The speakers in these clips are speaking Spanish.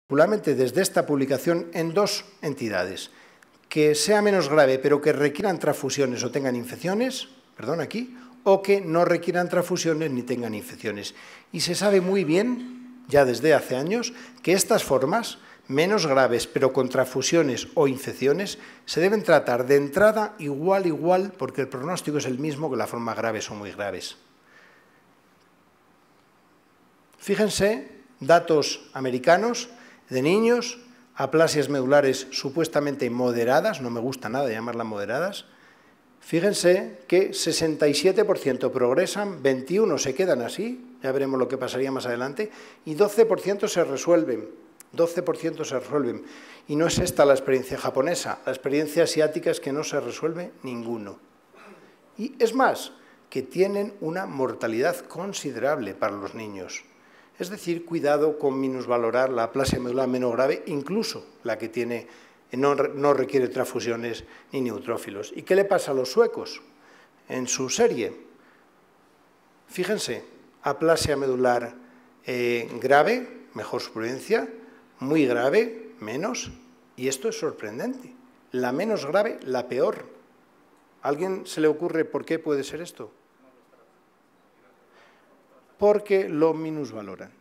particularmente desde esta publicación, en dos entidades. Que sea menos grave, pero que requieran transfusiones o tengan infecciones, o que no requieran transfusiones ni tengan infecciones. Y se sabe muy bien, ya desde hace años, que estas formas, menos graves, pero con transfusiones o infecciones, se deben tratar de entrada igual, porque el pronóstico es el mismo que las formas graves o muy graves. Fíjense, datos americanos de niños, aplasias medulares supuestamente moderadas, no me gusta nada llamarlas moderadas. Fíjense que 67% progresan, 21% se quedan así, ya veremos lo que pasaría más adelante, y 12% se resuelven. 12% se resuelven. Y no es esta la experiencia japonesa, la experiencia asiática es que no se resuelve ninguno. Y es más, que tienen una mortalidad considerable para los niños. Es decir, cuidado con minusvalorar la aplasia medular menos grave, incluso la que no requiere transfusiones ni neutrófilos. ¿Y qué le pasa a los suecos? En su serie, fíjense, aplasia medular grave, mejor supervivencia, muy grave, menos, y esto es sorprendente. La menos grave, la peor. ¿A alguien se le ocurre por qué puede ser esto? Porque lo minusvaloran.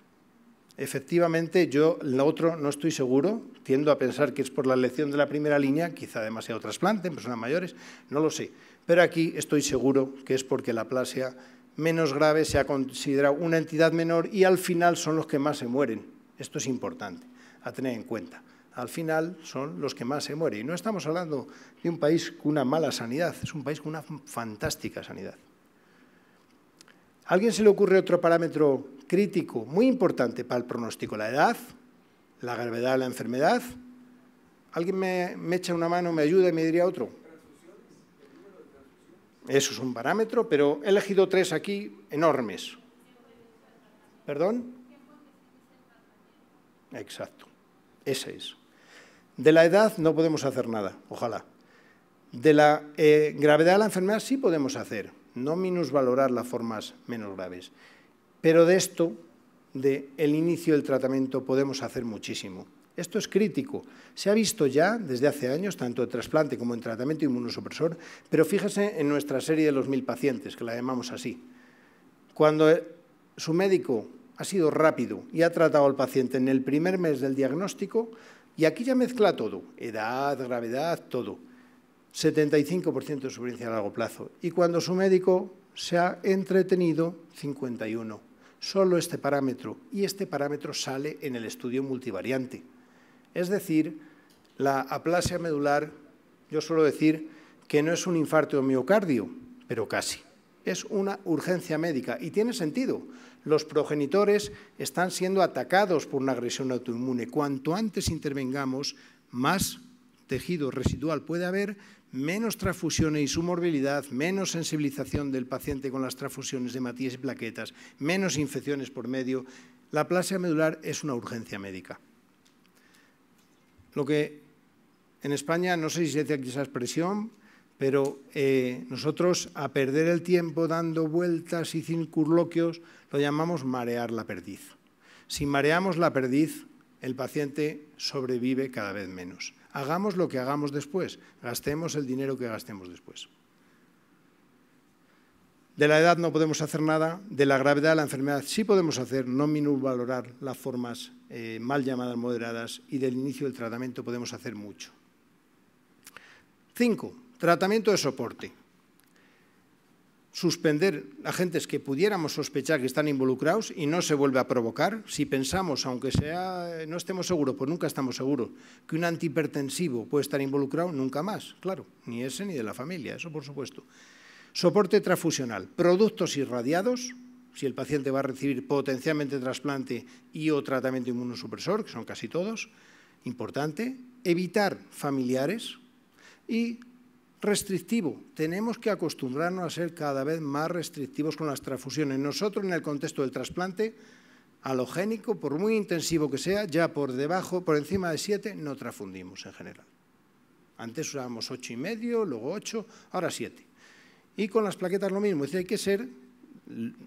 Efectivamente, yo lo otro no estoy seguro, tiendo a pensar que es por la elección de la primera línea, quizá demasiado trasplante en personas mayores, no lo sé. Pero aquí estoy seguro que es porque la aplasia menos grave se ha considerado una entidad menor y al final son los que más se mueren. Esto es importante a tener en cuenta. Al final son los que más se mueren. Y no estamos hablando de un país con una mala sanidad, es un país con una fantástica sanidad. ¿A alguien se le ocurre otro parámetro crítico muy importante para el pronóstico? La edad, la gravedad de la enfermedad. ¿Alguien me echa una mano, me ayuda y me diría otro? Eso es un parámetro, pero he elegido tres aquí enormes. ¿Perdón? Exacto, ese es. De la edad no podemos hacer nada, ojalá. De la gravedad de la enfermedad sí podemos hacer, no minusvalorar las formas menos graves. Pero de esto, del inicio del tratamiento, podemos hacer muchísimo. Esto es crítico. Se ha visto ya desde hace años, tanto en trasplante como en tratamiento inmunosupresor, pero fíjese en nuestra serie de los 1000 pacientes, que la llamamos así. Cuando su médico ha sido rápido y ha tratado al paciente en el primer mes del diagnóstico, y aquí ya mezcla todo, edad, gravedad, todo. 75% de supervivencia a largo plazo. Y cuando su médico se ha entretenido, 51%. Solo este parámetro. Y este parámetro sale en el estudio multivariante. Es decir, la aplasia medular, yo suelo decir que no es un infarto de miocardio, pero casi. Es una urgencia médica y tiene sentido. Los progenitores están siendo atacados por una agresión autoinmune. Cuanto antes intervengamos, más tejido residual puede haber, menos transfusiones y su morbilidad, menos sensibilización del paciente con las transfusiones de hematías y plaquetas, menos infecciones por medio. La aplasia medular es una urgencia médica. Lo que en España, no sé si se dice aquí esa expresión, pero nosotros a perder el tiempo dando vueltas y circunloquios lo llamamos marear la perdiz. Si mareamos la perdiz, el paciente sobrevive cada vez menos. Hagamos lo que hagamos después, gastemos el dinero que gastemos después. De la edad no podemos hacer nada, de la gravedad de la enfermedad sí podemos hacer, no minusvalorar las formas mal llamadas moderadas, y del inicio del tratamiento podemos hacer mucho. 5. Tratamiento de soporte. Suspender agentes que pudiéramos sospechar que están involucrados y no se vuelve a provocar. Si pensamos, aunque no estemos seguros, pues nunca estamos seguros, que un antihipertensivo puede estar involucrado, nunca más, claro, ni ese ni de la familia, eso por supuesto. Soporte transfusional, productos irradiados, si el paciente va a recibir potencialmente trasplante y o tratamiento inmunosupresor, que son casi todos, importante. Evitar familiares y restrictivo. Tenemos que acostumbrarnos a ser cada vez más restrictivos con las transfusiones. Nosotros, en el contexto del trasplante alogénico, por muy intensivo que sea, ya por encima de 7 no transfundimos en general. Antes usábamos 8,5, luego 8, ahora 7. Y con las plaquetas lo mismo, es decir, hay que ser,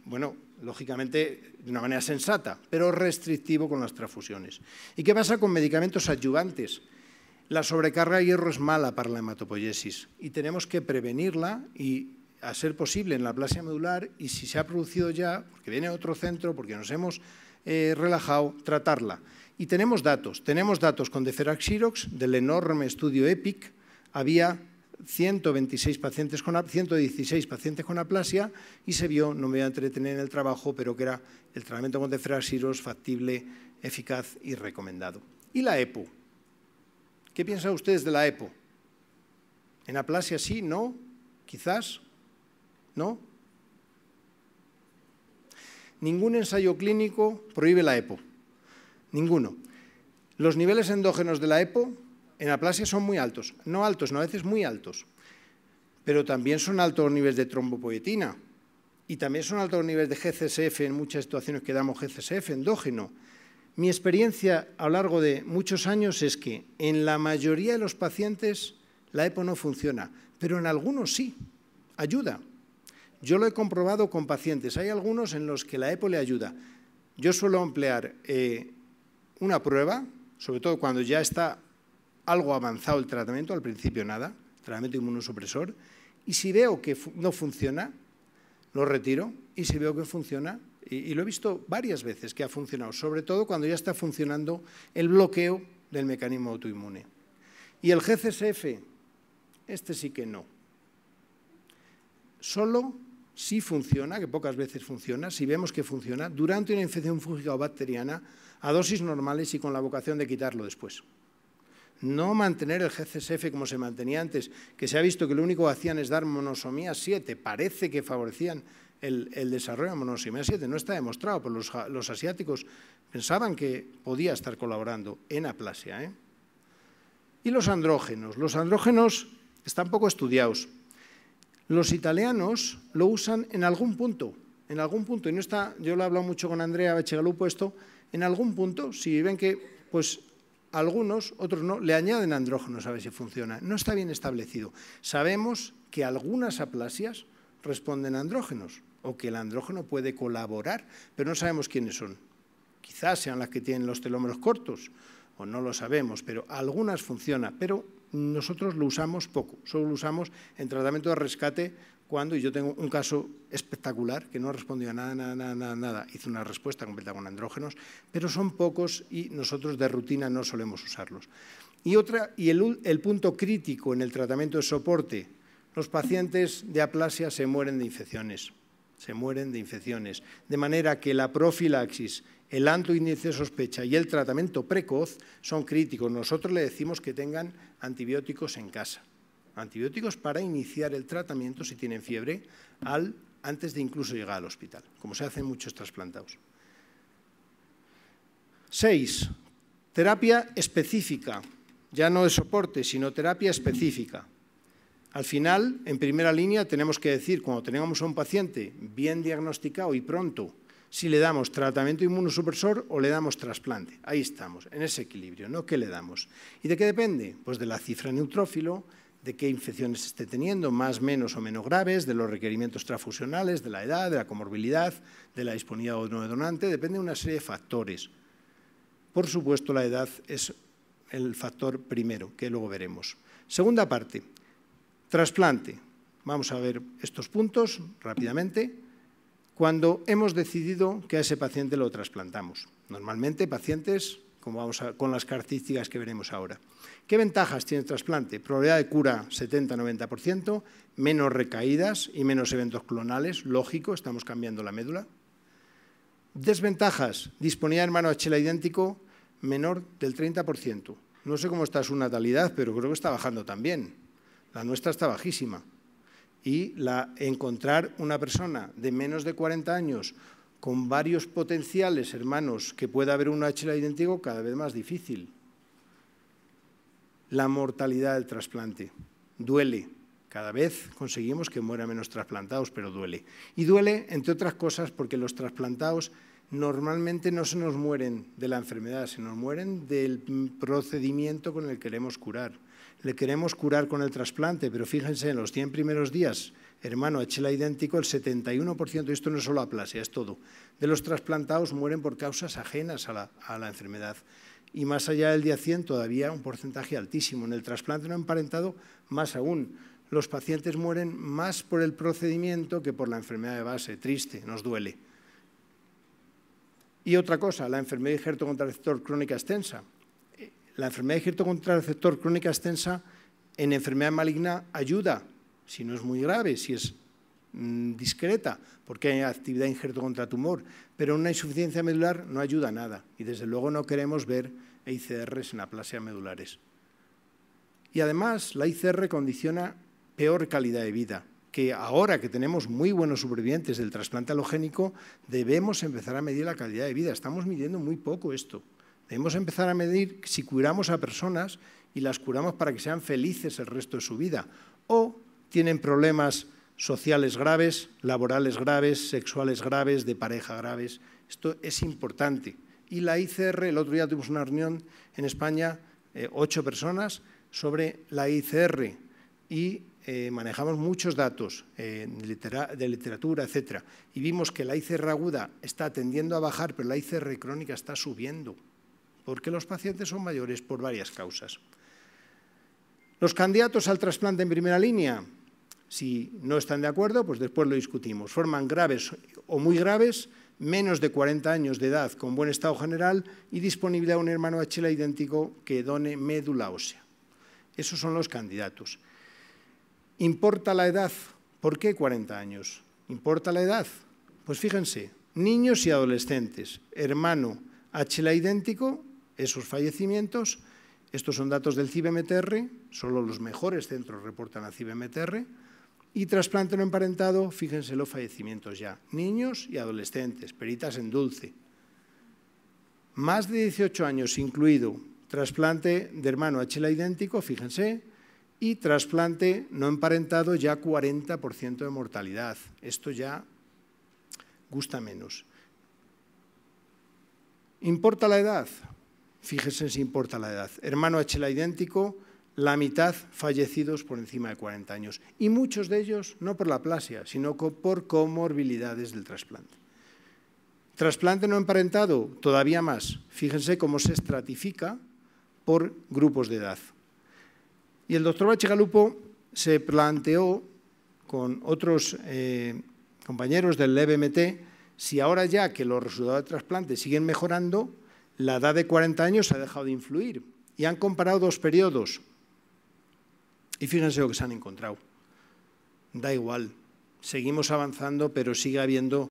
bueno, lógicamente de una manera sensata, pero restrictivo con las transfusiones. ¿Y qué pasa con medicamentos adyuvantes? La sobrecarga de hierro es mala para la hematopoiesis y tenemos que prevenirla y, a ser posible, en la aplasia medular, y si se ha producido ya, porque viene otro centro, porque nos hemos relajado, tratarla. Y tenemos datos con Deferax-Xirox del enorme estudio EPIC. Había 116 pacientes con aplasia y se vio, no me voy a entretener en el trabajo, pero que era el tratamiento con Deferax-Xirox factible, eficaz y recomendado. ¿Y la EPO? ¿Qué piensan ustedes de la EPO? ¿En aplasia sí? ¿No? ¿Quizás? ¿No? Ningún ensayo clínico prohíbe la EPO. Ninguno. Los niveles endógenos de la EPO en aplasia son muy altos. No altos, no, a veces muy altos. Pero también son altos los niveles de trombopoietina. Y también son altos los niveles de GCSF en muchas situaciones que damos GCSF endógeno. Mi experiencia a lo largo de muchos años es que en la mayoría de los pacientes la EPO no funciona, pero en algunos sí, ayuda. Yo lo he comprobado con pacientes. Hay algunos en los que la EPO le ayuda. Yo suelo emplear una prueba, sobre todo cuando ya está algo avanzado el tratamiento, al principio nada, tratamiento inmunosupresor, y si veo que no funciona, lo retiro, y si veo que funciona, y lo he visto varias veces que ha funcionado, sobre todo cuando ya está funcionando el bloqueo del mecanismo autoinmune. Y el GCSF, este sí que no. Solo si funciona, que pocas veces funciona, si vemos que funciona, durante una infección fúngica o bacteriana, a dosis normales y con la vocación de quitarlo después. No mantener el GCSF como se mantenía antes, que se ha visto que lo único que hacían es dar monosomía 7, parece que favorecían el desarrollo de monosomía 7, no está demostrado, pero los asiáticos pensaban que podía estar colaborando en aplasia. Y los andrógenos están poco estudiados. Los italianos lo usan en algún punto, y no está, yo lo he hablado mucho con Andrea Beccigalupo esto, en algún punto, si ven que pues algunos, otros no, le añaden andrógenos a ver si funciona. No está bien establecido. Sabemos que algunas aplasias responden a andrógenos o que el andrógeno puede colaborar, pero no sabemos quiénes son. Quizás sean las que tienen los telómeros cortos, o no lo sabemos, pero algunas funcionan, pero nosotros lo usamos poco, solo lo usamos en tratamiento de rescate cuando, y yo tengo un caso espectacular que no respondió a nada, hizo una respuesta completa con andrógenos, pero son pocos y nosotros de rutina no solemos usarlos. Y el punto crítico en el tratamiento de soporte, los pacientes de aplasia se mueren de infecciones, de manera que la profilaxis, el alto índice de sospecha y el tratamiento precoz son críticos. Nosotros le decimos que tengan antibióticos en casa, antibióticos para iniciar el tratamiento si tienen fiebre antes de incluso llegar al hospital, como se hace en muchos trasplantados. 6. Terapia específica, ya no de soporte, sino terapia específica. Al final, en primera línea, tenemos que decir, cuando tengamos a un paciente bien diagnosticado y pronto, si le damos tratamiento inmunosupresor o le damos trasplante. Ahí estamos, en ese equilibrio, ¿no? ¿Qué le damos? ¿Y de qué depende? Pues de la cifra neutrófilo, de qué infecciones esté teniendo, más, menos o menos graves, de los requerimientos transfusionales, de la edad, de la comorbilidad, de la disponibilidad o no de donante, depende de una serie de factores. Por supuesto, la edad es el factor primero, que luego veremos. Segunda parte, trasplante. Vamos a ver estos puntos rápidamente. Cuando hemos decidido que a ese paciente lo trasplantamos. Normalmente pacientes con las características que veremos ahora. ¿Qué ventajas tiene el trasplante? Probabilidad de cura 70-90%, menos recaídas y menos eventos clonales, lógico, estamos cambiando la médula. Desventajas, disponibilidad de hermano HLA idéntico menor del 30%. No sé cómo está su natalidad, pero creo que está bajando también. La nuestra está bajísima. Y encontrar una persona de menos de 40 años con varios potenciales hermanos que pueda haber un HLA idéntico cada vez más difícil. La mortalidad del trasplante duele. Cada vez conseguimos que mueran menos trasplantados, pero duele. Y duele, entre otras cosas, porque los trasplantados normalmente no se nos mueren de la enfermedad, se nos mueren del procedimiento con el que queremos curar. le queremos curar con el trasplante, pero fíjense, en los 100 primeros días, hermano HLA idéntico, el 71%, y esto no es solo aplasia, es todo, de los trasplantados mueren por causas ajenas a la enfermedad. Y más allá del día 100, todavía un porcentaje altísimo. En el trasplante no emparentado, más aún. Los pacientes mueren más por el procedimiento que por la enfermedad de base. Triste, nos duele. Y otra cosa, la enfermedad de injerto contra receptor crónica extensa. La enfermedad de injerto contra receptor crónica extensa en enfermedad maligna ayuda, si no es muy grave, si es discreta, porque hay actividad de injerto contra tumor, pero una insuficiencia medular no ayuda a nada y desde luego no queremos ver ICRs en aplasia medulares. Y además la ICR condiciona peor calidad de vida, que ahora que tenemos muy buenos supervivientes del trasplante alogénico, debemos empezar a medir la calidad de vida. Estamos midiendo muy poco esto. Debemos empezar a medir si curamos a personas y las curamos para que sean felices el resto de su vida, o tienen problemas sociales graves, laborales graves, sexuales graves, de pareja graves. Esto es importante. Y la ICR, el otro día tuvimos una reunión en España, 8 personas, sobre la ICR y manejamos muchos datos de literatura, etcétera, y vimos que la ICR aguda está tendiendo a bajar, pero la ICR crónica está subiendo, porque los pacientes son mayores por varias causas. Los candidatos al trasplante en primera línea, si no están de acuerdo, pues después lo discutimos. Forman graves o muy graves, menos de 40 años de edad con buen estado general y disponibilidad de un hermano HLA idéntico que done médula ósea. Esos son los candidatos. ¿Importa la edad? ¿Por qué 40 años? ¿Importa la edad? Pues fíjense, niños y adolescentes, hermano HLA idéntico, esos fallecimientos, estos son datos del CIB-MTR, solo los mejores centros reportan a CIB-MTR, y trasplante no emparentado, fíjense los fallecimientos ya, niños y adolescentes, peritas en dulce. Más de 18 años incluido trasplante de hermano HLA idéntico, fíjense, y trasplante no emparentado ya 40% de mortalidad. Esto ya gusta menos. ¿Importa la edad? Fíjense si importa la edad. Hermano HLA idéntico, la mitad fallecidos por encima de 40 años. Y muchos de ellos no por la aplasia, sino por comorbilidades del trasplante. Trasplante no emparentado, todavía más. Fíjense cómo se estratifica por grupos de edad. Y el doctor Bachigalupo se planteó con otros compañeros del LBMT si ahora ya que los resultados de trasplante siguen mejorando, la edad de 40 años ha dejado de influir. Y han comparado dos periodos. Y fíjense lo que se han encontrado. Da igual, seguimos avanzando, pero sigue habiendo